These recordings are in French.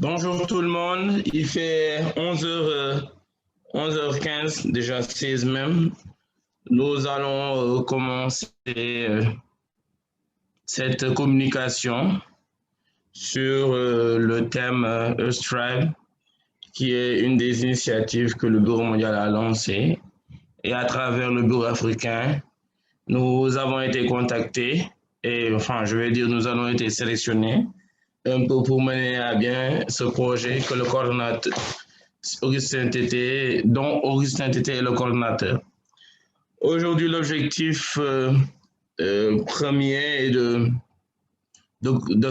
Bonjour tout le monde, il fait 11h15, déjà 16 même. Nous allons commencer cette communication sur le thème Earth Tribe, qui est une des initiatives que le Bureau mondial a lancées. Et à travers le Bureau africain, nous avons été contactés et enfin, je vais dire, nous avons été sélectionnés un peu pour mener à bien ce projet que le coordonnateur dont Augustin Tété est le coordonnateur. Aujourd'hui, l'objectif premier est de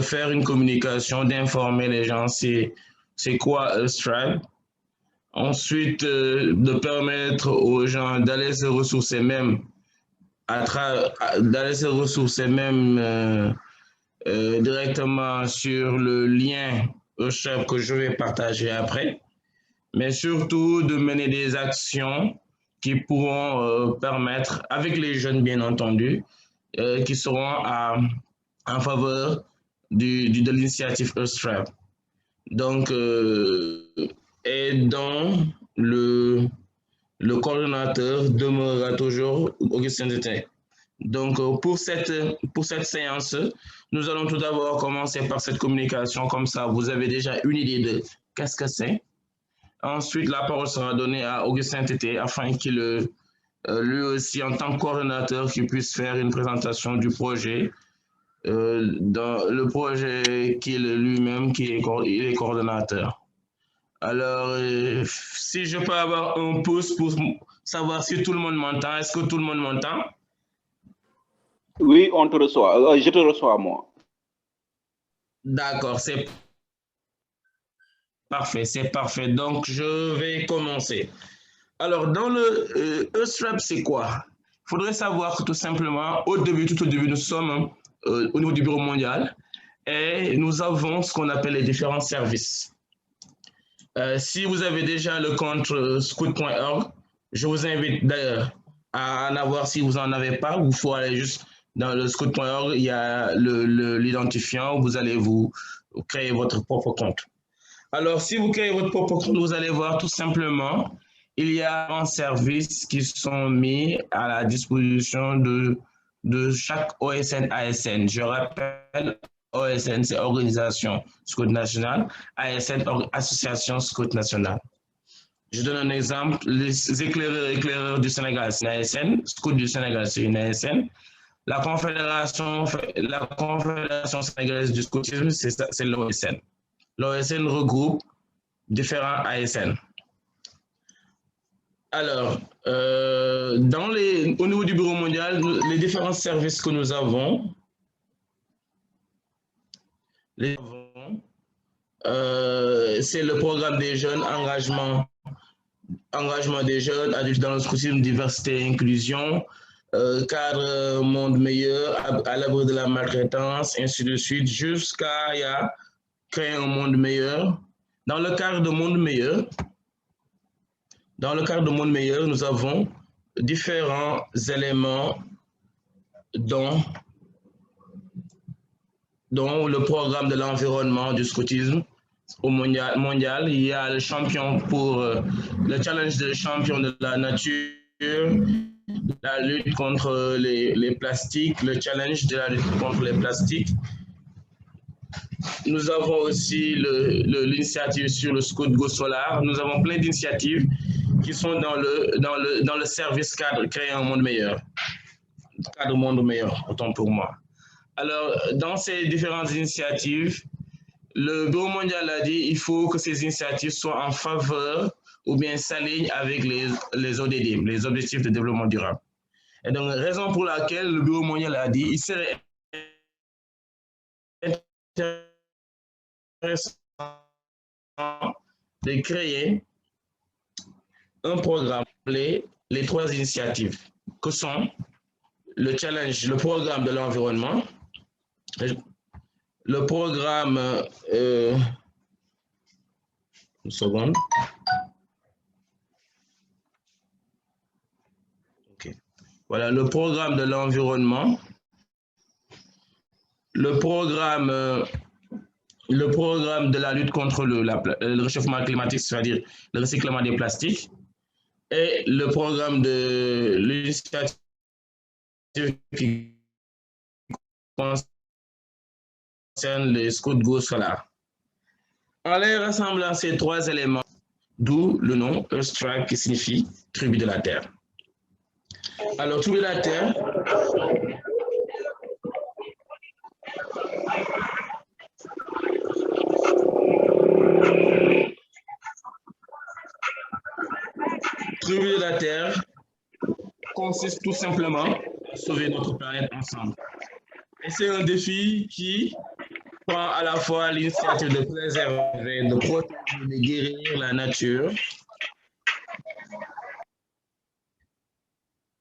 faire une communication, d'informer les gens c'est quoi Stripe. Ensuite, de permettre aux gens d'aller se ressourcer même directement sur le lien Stripe que je vais partager après, mais surtout de mener des actions qui pourront permettre, avec les jeunes bien entendu, qui seront en faveur de l'initiative Earthstrap. Donc, et dont le coordonnateur demeurera toujours Augustin Détin. Donc, pour cette séance, nous allons tout d'abord commencer par cette communication. Comme ça, vous avez déjà une idée de qu'est-ce que c'est. Ensuite, la parole sera donnée à Augustin Tété afin qu'il, lui aussi, en tant que coordonnateur, qu'il puisse faire une présentation du projet, dans le projet qu'il lui-même, il est coordonnateur. Alors, si je peux avoir un pouce pour savoir si tout le monde m'entend, est-ce que tout le monde m'entend? Oui, on te reçoit. Je te reçois, moi. D'accord, c'est parfait, c'est parfait. Donc, je vais commencer. Alors, dans le Earthstrap, c'est quoi? Il faudrait savoir que tout simplement, tout au début, nous sommes au niveau du Bureau mondial et nous avons ce qu'on appelle les différents services. Si vous avez déjà le compte scout.org, je vous invite d'ailleurs à en avoir si vous n'en avez pas, ou il faut aller juste dans le scout.org, il y a l'identifiant, vous allez vous créer votre propre compte. Alors, si vous créez votre propre compte, vous allez voir tout simplement, il y a un service qui sont mis à la disposition de chaque OSN-ASN. Je rappelle, OSN, c'est Organisation Scout Nationale, ASN, Association Scout Nationale. Je donne un exemple, les éclaireurs du Sénégal, c'est une ASN, Scout du Sénégal, c'est une ASN. La Confédération sénégalaise du scoutisme, c'est l'OSN. L'OSN regroupe différents ASN. Alors, au niveau du Bureau mondial, les différents services que nous avons, c'est le programme des jeunes, engagement des jeunes, adultes dans le scoutisme, diversité et inclusion, cadre monde meilleur, à l'abri de la maltraitance, ainsi de suite, jusqu'à créer un monde meilleur. Dans le cadre de monde meilleur, nous avons différents éléments dont le programme de l'environnement du scoutisme au mondial. Il y a le champion pour le challenge de champion de la nature, la lutte contre les plastiques, le challenge de la lutte contre les plastiques. Nous avons aussi l'initiative sur le Scout Go Solar. Nous avons plein d'initiatives qui sont dans le service cadre Créer un monde meilleur. Cadre monde meilleur, autant pour moi. Alors, dans ces différentes initiatives, le Bureau mondial a dit qu'il faut que ces initiatives soient en faveur ou bien s'alignent avec les ODD, les objectifs de développement durable. Et donc, raison pour laquelle le Bureau mondial a dit qu'il serait intéressant de créer un programme appelé les 3 initiatives, que sont le challenge, le programme de l'environnement, le programme, une seconde. Ok. Voilà, le programme de l'environnement, le programme le programme de la lutte contre le réchauffement climatique, c'est-à-dire le recyclement des plastiques, et le programme de l'initiative qui concerne les scouts Go Solar. En les rassemblant ces trois éléments, d'où le nom Earth Tribe qui signifie tribu de la Terre. Alors, tribu de la Terre, tribu de la Terre consiste tout simplement à sauver notre planète ensemble. Et c'est un défi qui prend à la fois l'initiative de préserver, de protéger, de guérir la nature,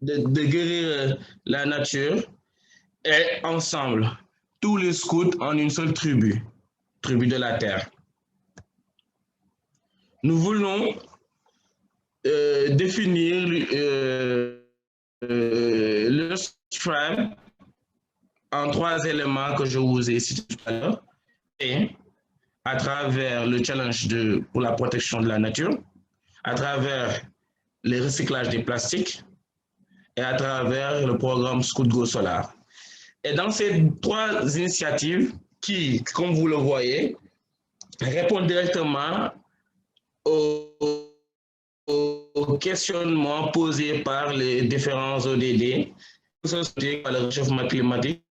de guérir la nature, et ensemble, tous les scouts en une seule tribu, tribu de la Terre. Nous voulons définir le tribe en trois éléments que je vous ai cités tout à l'heure, et à travers le challenge pour la protection de la nature, à travers le recyclage des plastiques et à travers le programme Scout Go Solar. Et dans ces trois initiatives qui, comme vous le voyez, répondent directement aux, aux questionnements posés par les différents ODD, que ce soit par le réchauffement climatique,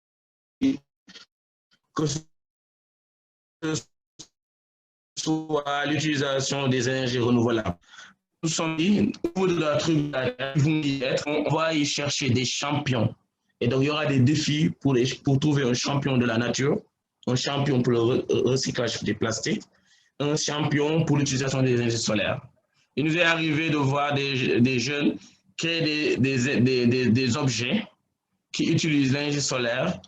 que ce soit l'utilisation des énergies renouvelables. Nous sommes dit, au niveau de la tribu, on va y chercher des champions. Et donc, il y aura des défis pour trouver un champion de la nature, un champion pour le recyclage des plastiques, un champion pour l'utilisation des énergies solaires. Il nous est arrivé de voir des jeunes créer des objets qui utilisent l'énergie solaire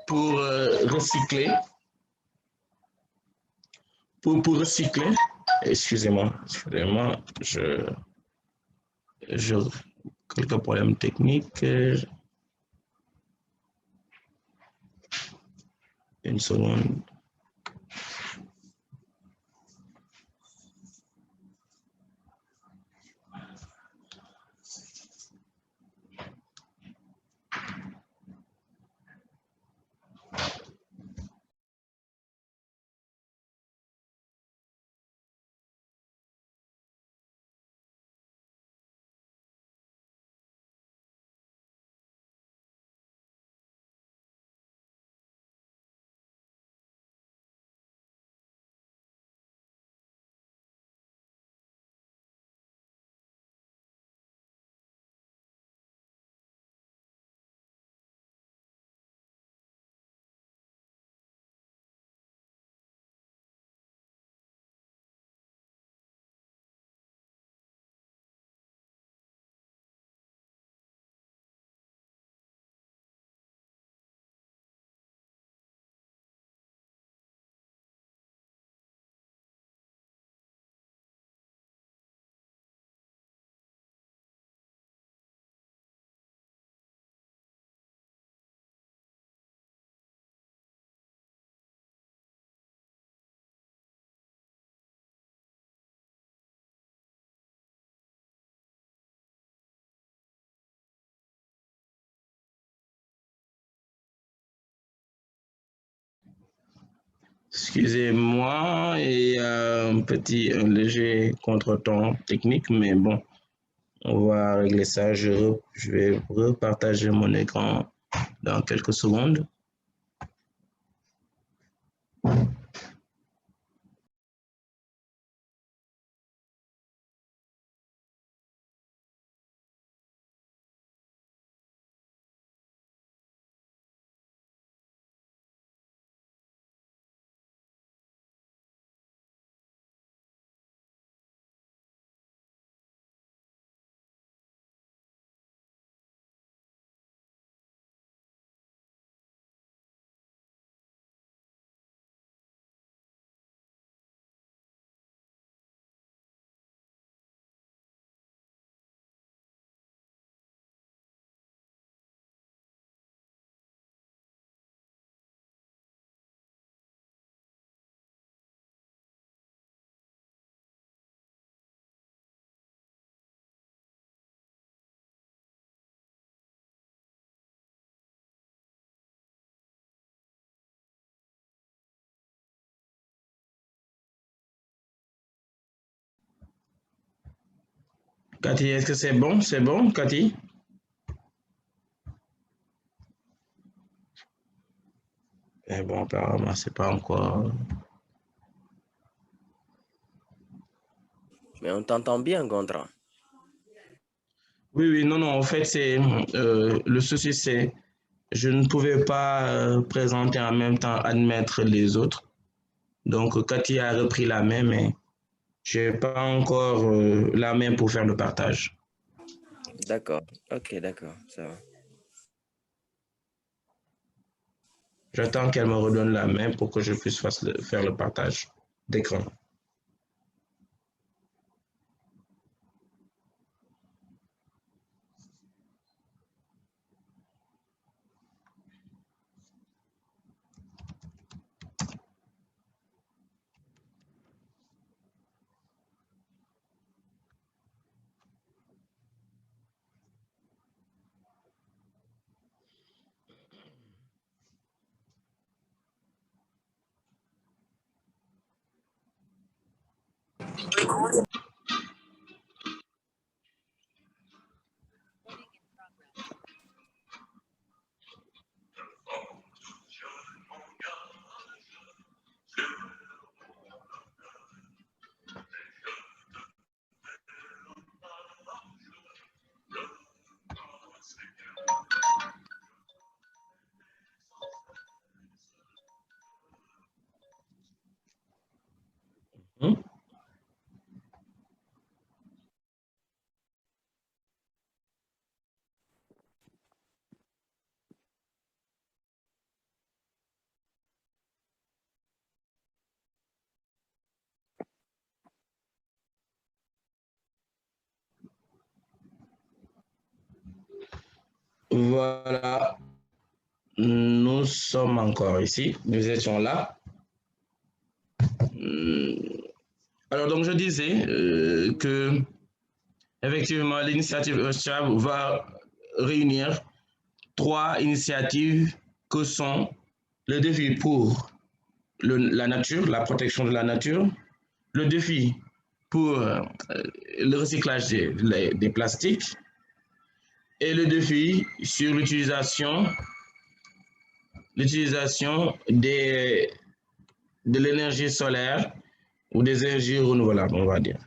pour recycler. Pour recycler, excusez-moi, je quelques problèmes techniques. Une seconde. Excusez-moi, il y a un léger contretemps technique, mais bon, on va régler ça. Je vais repartager mon écran dans quelques secondes. Cathy, est-ce que c'est bon? C'est bon, Cathy? Eh bon, apparemment, c'est pas encore. Mais on t'entend bien, Gondran. Oui, oui, non, non, en fait, c'est le souci, c'est je ne pouvais pas présenter en même temps, admettre les autres. Donc, Cathy a repris la main, mais je n'ai pas encore la main pour faire le partage. D'accord. Ok, d'accord. Ça va. J'attends qu'elle me redonne la main pour que je puisse faire le partage d'écran. Hmm? Voilà, nous sommes encore ici, nous étions là. Alors, donc, je disais que, effectivement, l'initiative Earthshab va réunir trois initiatives que sont le défi pour la nature, la protection de la nature, le défi pour le recyclage des plastiques et le défi sur l'utilisation de l'énergie solaire ou des énergies renouvelables, on va dire.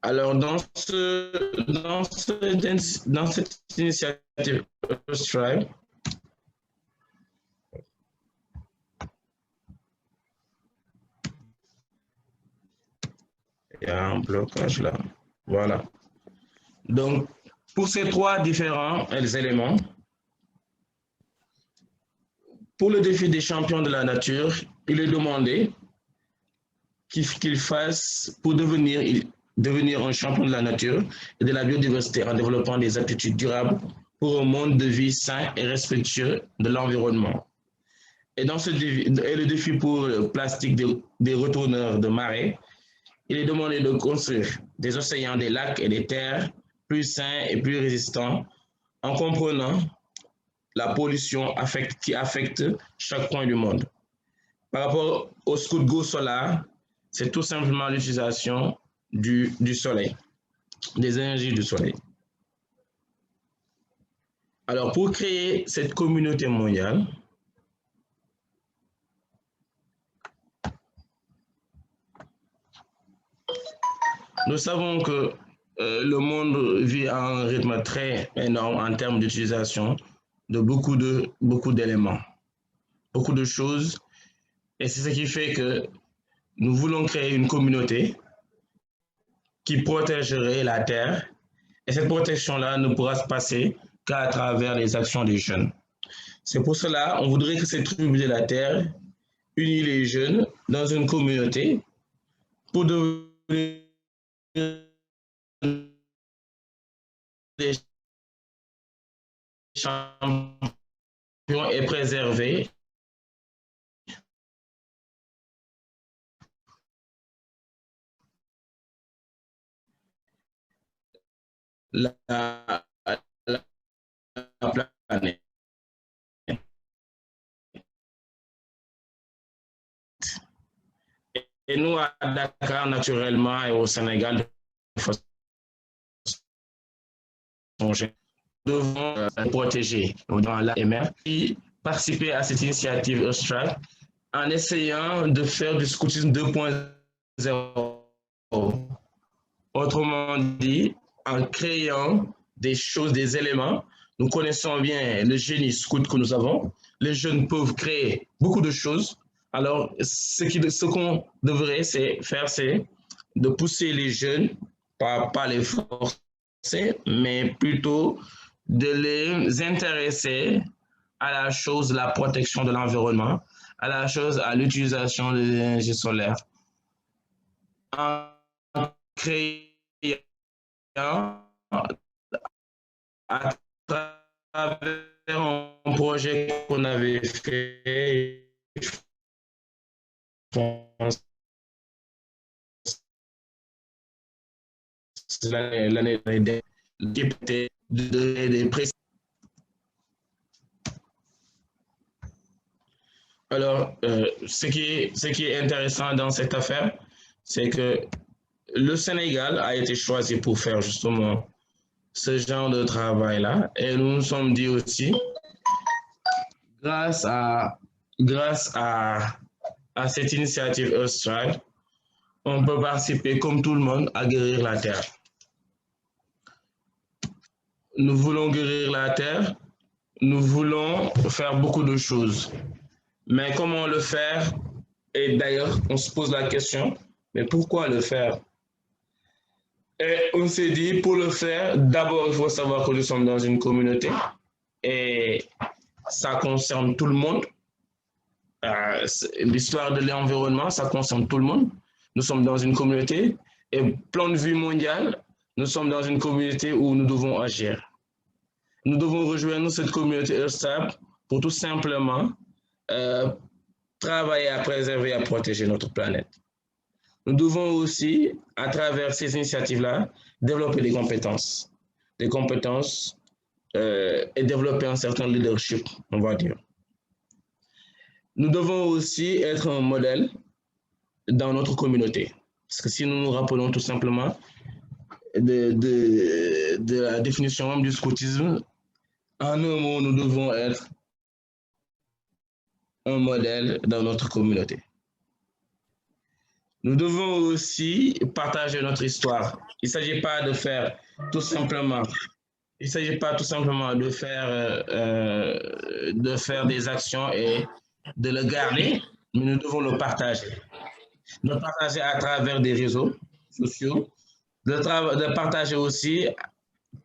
Alors, dans cette initiative Strive, il y a un blocage là. Voilà. Donc, pour ces trois différents éléments, pour le défi des champions de la nature, il est demandé qu'ils fassent pour devenir un champion de la nature et de la biodiversité en développant des attitudes durables pour un monde de vie sain et respectueux de l'environnement. Et dans ce défi, et le défi pour le plastique des retourneurs de marée, il est demandé de construire des océans, des lacs et des terres plus sains et plus résistants en comprenant la pollution qui affecte chaque coin du monde. Par rapport au Scout Go Solar, c'est tout simplement l'utilisation du soleil, des énergies du soleil. Alors, pour créer cette communauté mondiale, nous savons que le monde vit à un rythme très énorme en termes d'utilisation de beaucoup d'éléments, beaucoup de choses. Et c'est ce qui fait que nous voulons créer une communauté qui protégerait la Terre. Et cette protection-là ne pourra se passer qu'à travers les actions des jeunes. C'est pour cela qu'on voudrait que cette tribu de la Terre unisse les jeunes dans une communauté pour devenir des champions et préserver la, la planète. Et nous, à Dakar, naturellement, et au Sénégal, de façon générale, nous devons protéger la mer et participer à cette initiative Austral en essayant de faire du scoutisme 2.0. Autrement dit, en créant des choses, des éléments. Nous connaissons bien le génie scout que nous avons. Les jeunes peuvent créer beaucoup de choses. Alors, ce qu'on devrait faire, c'est de pousser les jeunes, pas les forcer, mais plutôt de les intéresser à la chose de la protection de l'environnement, à la chose, à l'utilisation de l'énergie solaire. En créant à travers un projet qu'on avait fait l'année dernière, des précisions. Alors, ce qui est intéressant dans cette affaire, c'est que le Sénégal a été choisi pour faire justement ce genre de travail-là. Et nous nous sommes dit aussi, grâce à cette initiative Earthstride, on peut participer comme tout le monde à guérir la Terre. Nous voulons guérir la Terre, nous voulons faire beaucoup de choses. Mais comment le faire? Et d'ailleurs, on se pose la question, mais pourquoi le faire? Et on s'est dit, pour le faire, d'abord, il faut savoir que nous sommes dans une communauté et ça concerne tout le monde. L'histoire de l'environnement, ça concerne tout le monde. Nous sommes dans une communauté et plan de vue mondial, nous sommes dans une communauté où nous devons agir. Nous devons rejoindre cette communauté Earthstable pour tout simplement travailler à préserver et à protéger notre planète. Nous devons aussi, à travers ces initiatives-là, développer des compétences et développer un certain leadership, on va dire. Nous devons aussi être un modèle dans notre communauté. Parce que si nous nous rappelons tout simplement de la définition même du scoutisme, en un mot, nous devons être un modèle dans notre communauté. Nous devons aussi partager notre histoire. Il ne s'agit pas de faire tout simplement, il s'agit pas tout simplement de faire des actions et de le garder, mais nous devons le partager. Le partager à travers des réseaux sociaux, de partager aussi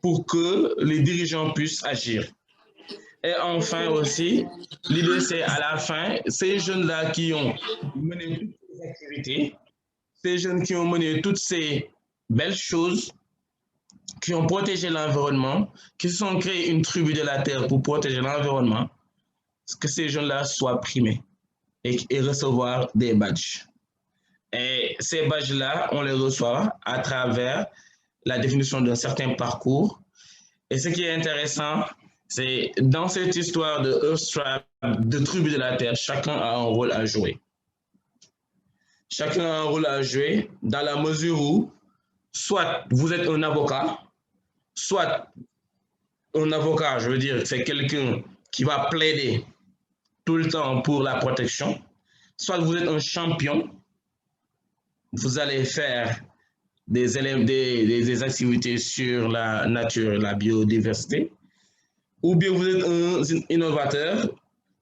pour que les dirigeants puissent agir. Et enfin aussi, l'idée c'est à la fin, ces jeunes-là qui ont mené toutes ces activités, ces jeunes qui ont mené toutes ces belles choses, qui ont protégé l'environnement, qui se sont créés une tribu de la terre pour protéger l'environnement, que ces jeunes-là soient primés et recevoir des badges. Et ces badges-là, on les reçoit à travers la définition d'un certain parcours. Et ce qui est intéressant, c'est dans cette histoire de Earthstrap, de tribu de la Terre, chacun a un rôle à jouer. Chacun a un rôle à jouer dans la mesure où soit vous êtes un avocat, soit un avocat, je veux dire, c'est quelqu'un qui va plaider tout le temps pour la protection, soit vous êtes un champion, vous allez faire des activités sur la nature, la biodiversité, ou bien vous êtes un innovateur,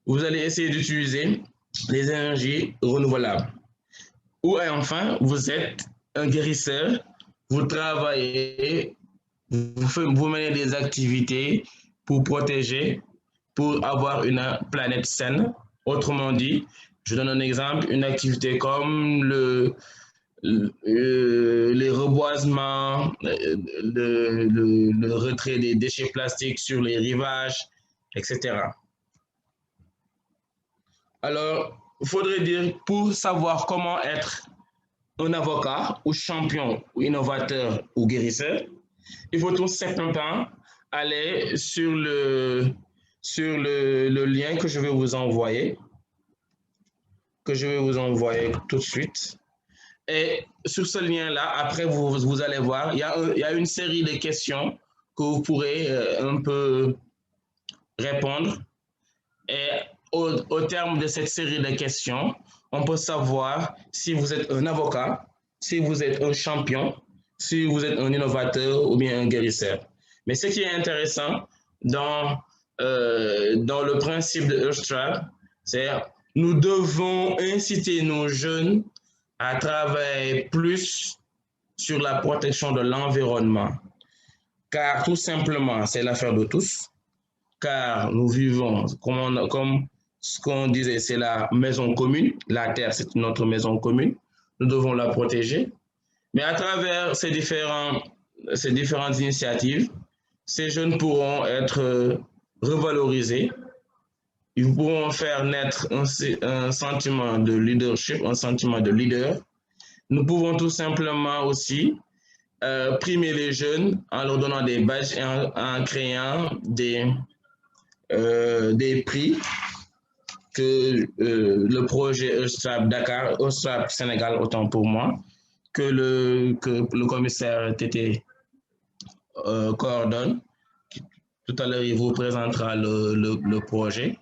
vous allez essayer d'utiliser les énergies renouvelables. Ou enfin, vous êtes un guérisseur, vous travaillez, vous menez des activités pour protéger, pour avoir une planète saine. Autrement dit, je donne un exemple, une activité comme les reboisements, le retrait des déchets plastiques sur les rivages, etc. Alors, il faudrait dire, pour savoir comment être un avocat ou champion ou innovateur ou guérisseur, il faut tout simplement aller sur le lien que je vais vous envoyer tout de suite. Et sur ce lien-là, après, vous allez voir, il y a une série de questions que vous pourrez un peu répondre. Et au terme de cette série de questions, on peut savoir si vous êtes un avocat, si vous êtes un champion, si vous êtes un innovateur ou bien un guérisseur. Mais ce qui est intéressant dans le principe de Earthstrap, c'est nous devons inciter nos jeunes à travailler plus sur la protection de l'environnement, car tout simplement, c'est l'affaire de tous, car nous vivons, comme ce qu'on disait, c'est la maison commune, la terre, c'est notre maison commune, nous devons la protéger, mais à travers ces différentes initiatives, ces jeunes pourront être revalorisés, ils pourront faire naître un sentiment de leadership, un sentiment de leader. Nous pouvons tout simplement aussi primer les jeunes en leur donnant des badges et en créant des prix que le projet Eustrap Dakar, Eustrap Sénégal, autant pour moi, que le commissaire Tété coordonne. Tout à l'heure, il vous présentera le projet.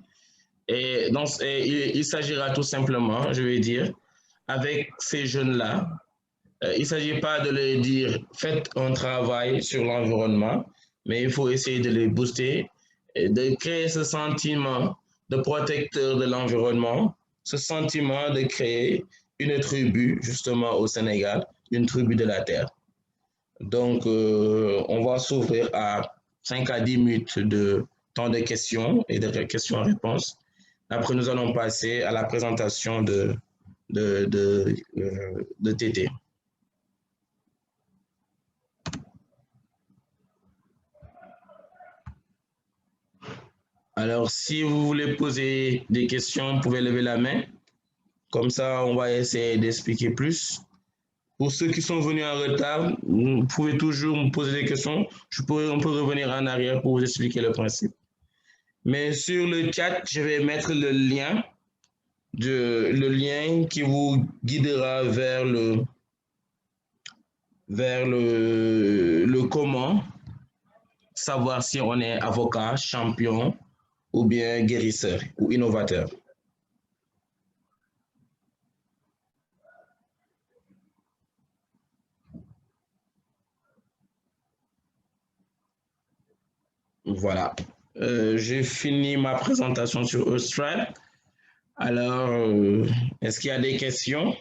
Et donc, il s'agira tout simplement, je vais dire, avec ces jeunes-là, il ne s'agit pas de leur dire faites un travail sur l'environnement, mais il faut essayer de les booster et de créer ce sentiment de protecteur de l'environnement, ce sentiment de créer une tribu justement au Sénégal, une tribu de la terre. Donc, on va s'ouvrir à 5 à 10 minutes de temps de questions et de questions-réponses. Après, nous allons passer à la présentation de Tété. Alors, si vous voulez poser des questions, vous pouvez lever la main. Comme ça, on va essayer d'expliquer plus. Pour ceux qui sont venus en retard, vous pouvez toujours me poser des questions. On peut revenir en arrière pour vous expliquer le principe. Mais sur le chat, je vais mettre le lien qui vous guidera vers le comment savoir si on est avocat, champion ou bien guérisseur ou innovateur. Voilà. J'ai fini ma présentation sur Eustrap. Alors, est-ce qu'il y a des questions?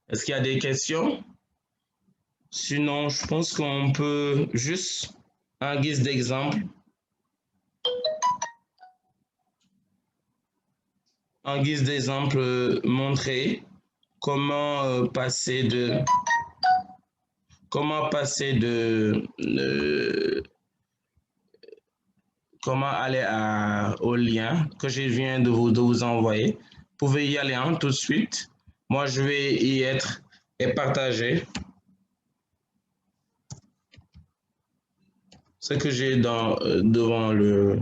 Est-ce qu'il y a des questions? Sinon, je pense qu'on peut juste, en guise d'exemple, montrer comment passer comment aller au lien que je viens de vous envoyer. Vous pouvez y aller tout de suite. Moi, je vais y être et partager ce que j'ai devant le...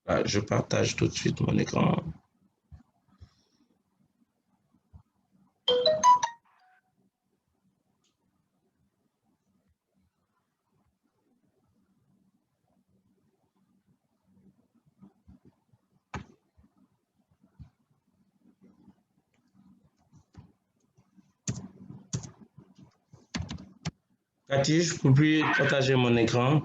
Ah, je partage tout de suite mon écran. Cathy, je peux plus partager mon écran.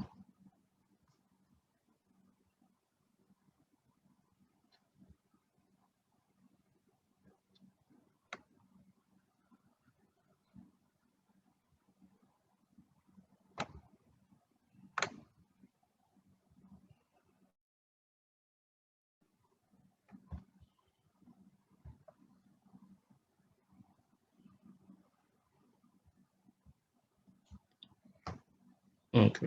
Ok.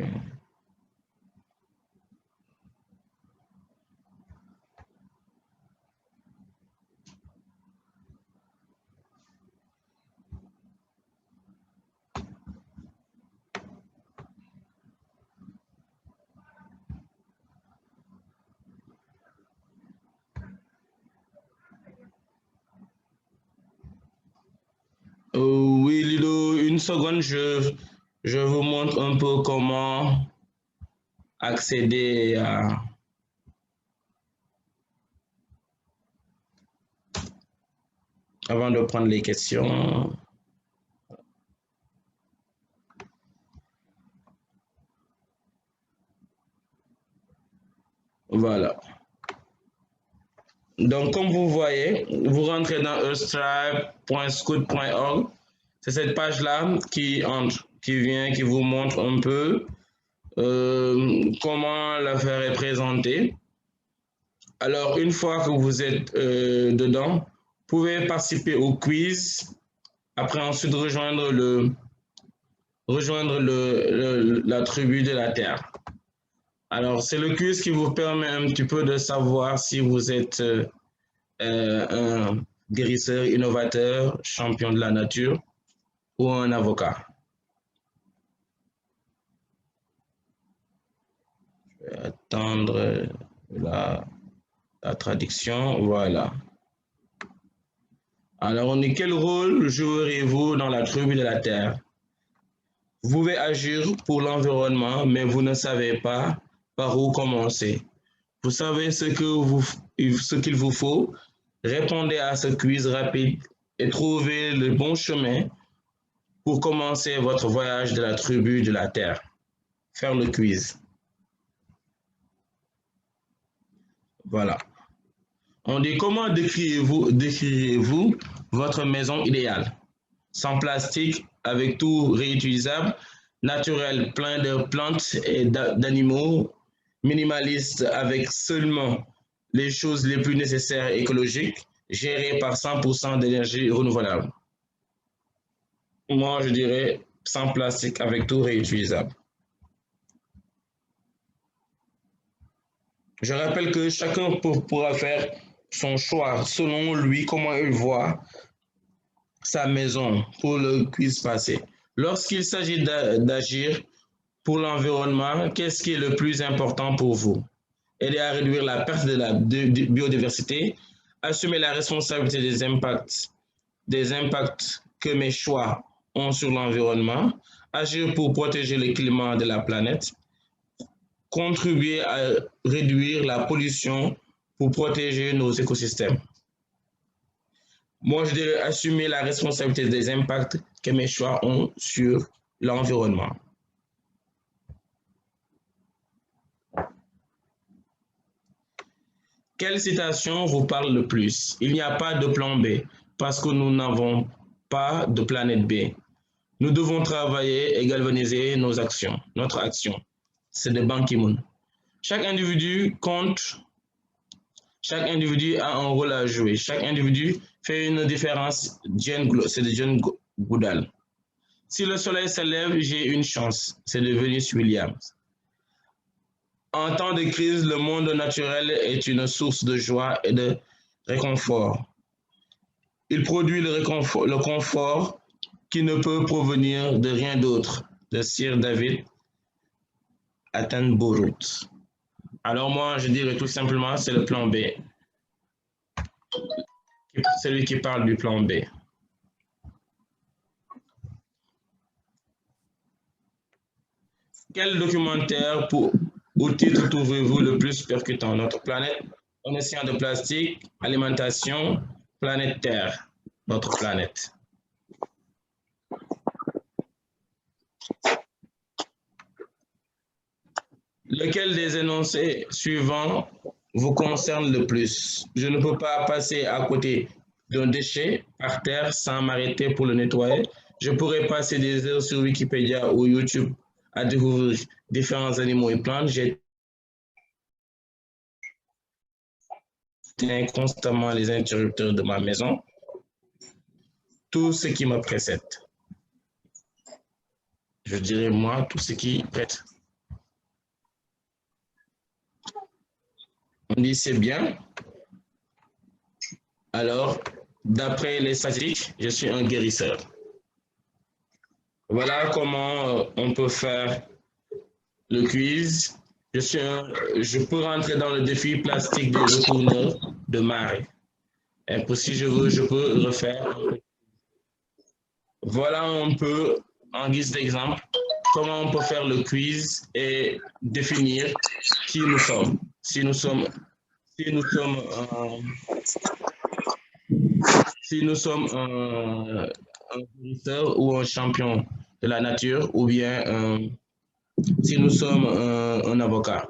Oui, Lido, une seconde, je vous montre un peu comment accéder à... Avant de prendre les questions. Voilà. Donc, comme vous voyez, vous rentrez dans estripe.scout.org. C'est cette page-là qui entre, qui vient, qui vous montre un peu comment l'affaire est présentée. Alors, une fois que vous êtes dedans, vous pouvez participer au quiz. Après, ensuite, rejoindre la tribu de la Terre. Alors, c'est le quiz qui vous permet un petit peu de savoir si vous êtes un guérisseur, innovateur, champion de la nature ou un avocat. Je vais attendre la traduction. Voilà. Alors, on dit quel rôle jouerez-vous dans la tribu de la Terre? Vous pouvez agir pour l'environnement, mais vous ne savez pas par où commencer. Vous savez ce qu'il vous faut. Répondez à ce quiz rapide et trouvez le bon chemin pour commencer votre voyage de la tribu de la Terre. Faire le quiz. Voilà. On dit comment décririez-vous votre maison idéale? Sans plastique, avec tout réutilisable, naturel, plein de plantes et d'animaux, minimaliste avec seulement les choses les plus nécessaires et écologiques, géré par 100% d'énergie renouvelable. Moi, je dirais sans plastique, avec tout réutilisable. Je rappelle que chacun pourra faire son choix selon lui, comment il voit sa maison pour le quiz passé. Lorsqu'il s'agit d'agir pour l'environnement, qu'est-ce qui est le plus important pour vous? Aider à réduire la perte de la biodiversité, assumer la responsabilité des impacts que mes choix ont sur l'environnement, agir pour protéger le climat de la planète, contribuer à réduire la pollution pour protéger nos écosystèmes. Moi, je dirais assumer la responsabilité des impacts que mes choix ont sur l'environnement. Quelle citation vous parle le plus? Il n'y a pas de plan B parce que nous n'avons pas de planète B. Nous devons travailler et galvaniser nos actions, notre action. C'est de Ban Ki-moon. Chaque individu compte, chaque individu a un rôle à jouer, chaque individu fait une différence. C'est de John Goodall. Si le soleil se lève, j'ai une chance. C'est de Venus Williams. En temps de crise, le monde naturel est une source de joie et de réconfort. Il produit le confort qui ne peut provenir de rien d'autre, de Sir David Attenborough. Alors moi, je dirais tout simplement, c'est le plan B. Celui qui parle du plan B. Quel documentaire ou titre trouvez-vous le plus percutant? Notre planète, un océan de plastique, alimentation, planète Terre, notre planète. Lequel des énoncés suivants vous concerne le plus? Je ne peux pas passer à côté d'un déchet par terre sans m'arrêter pour le nettoyer. Je pourrais passer des heures sur Wikipédia ou YouTube à découvrir différents animaux et plantes. J'éteins constamment les interrupteurs de ma maison. Tout ce qui me précède. Je dirais moi, tout ce qui prête. On dit c'est bien. Alors, d'après les statistiques, je suis un guérisseur. Voilà comment on peut faire le quiz. Je peux rentrer dans le défi plastique des retourneurs de marée. Et pour si je veux, je peux refaire. Voilà un peu, en guise d'exemple, comment on peut faire le quiz et définir qui nous sommes. Si nous sommes un guérisseur ou un champion de la nature, ou bien si nous sommes un avocat.